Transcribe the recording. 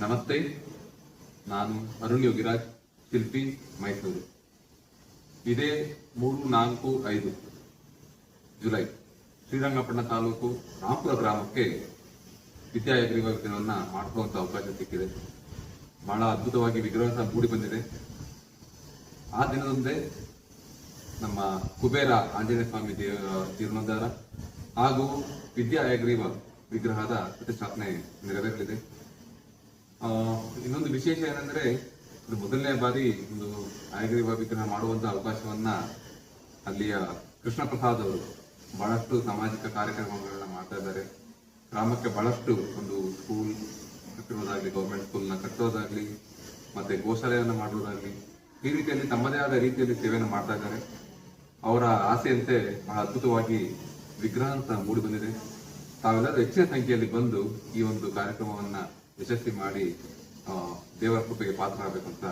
ನಮಸ್ತೆ, ನಾನು ಅರುಣ್ ಯೋಗಿರಾಜ್, ಶಿಲ್ಪಿ, ಮೈಸೂರು. ಇದೇ 3, 4, 5 ಜುಲೈ ಶ್ರೀರಂಗಪಟ್ಟಣ ತಾಲೂಕು ರಾಂಪುರ ಗ್ರಾಮಕ್ಕೆ ವಿದ್ಯಾಯಗ್ರೀವ ದಿನವನ್ನ ಮಾಡಿಸುವಂತ ಅವಕಾಶ ಸಿಕ್ಕಿದೆ. ಬಹಳ ಅದ್ಭುತವಾಗಿ ವಿಗ್ರಹ ಸಹ ಮೂಡಿ ಬಂದಿದೆ. ಆ ದಿನದಂದೇ ನಮ್ಮ ಕುಬೇರ ಆಂಜನೇಯ ಸ್ವಾಮಿ ಜೀರ್ಣೋದ್ಧಾರ ಹಾಗೂ ವಿದ್ಯಾಯಗ್ರೀವ ವಿಗ್ರಹದ ಪ್ರತಿಷ್ಠಾಪನೆ ನೆರವೇರಲಿದೆ. ಇನ್ನೊಂದು ವಿಶೇಷ ಏನಂದ್ರೆ, ಮೊದಲನೇ ಬಾರಿ ಒಂದು ಹಯಗ್ರೀವ ವಿಗ್ರಹ ಮಾಡುವಂತ ಅವಕಾಶವನ್ನ ಅಲ್ಲಿಯ ಕೃಷ್ಣ ಪ್ರಸಾದ್ ಅವರು ಬಹಳಷ್ಟು ಸಾಮಾಜಿಕ ಕಾರ್ಯಕ್ರಮಗಳನ್ನ ಮಾಡ್ತಾ ಇದ್ದಾರೆ. ಗ್ರಾಮಕ್ಕೆ ಬಹಳಷ್ಟು ಒಂದು ಸ್ಕೂಲ್ ಕಟ್ಟಿರೋದಾಗ್ಲಿ, ಗೌರ್ಮೆಂಟ್ ಸ್ಕೂಲ್ನ ಕಟ್ಟೋದಾಗ್ಲಿ, ಮತ್ತೆ ಗೋಶಾಲೆಯನ್ನ ಮಾಡುವುದಾಗ್ಲಿ, ಈ ರೀತಿಯಲ್ಲಿ ತಮ್ಮದೇ ಆದ ರೀತಿಯಲ್ಲಿ ಸೇವೆಯನ್ನು ಮಾಡ್ತಾ ಇದ್ದಾರೆ. ಅವರ ಆಸೆಯಂತೆ ಬಹಳ ಅದ್ಭುತವಾಗಿ ವಿಗ್ರಹ ಅಂತ ಮೂಡಿ ಬಂದಿದೆ. ತಾವೆಲ್ಲರೂ ಹೆಚ್ಚಿನ ಸಂಖ್ಯೆಯಲ್ಲಿ ಬಂದು ಈ ಒಂದು ಕಾರ್ಯಕ್ರಮವನ್ನ ಯಶಸ್ವಿ ಮಾಡಿ ದೇವರ ಕೃಪೆಗೆ ಪಾತ್ರರಾಗಬೇಕು ಅಂತ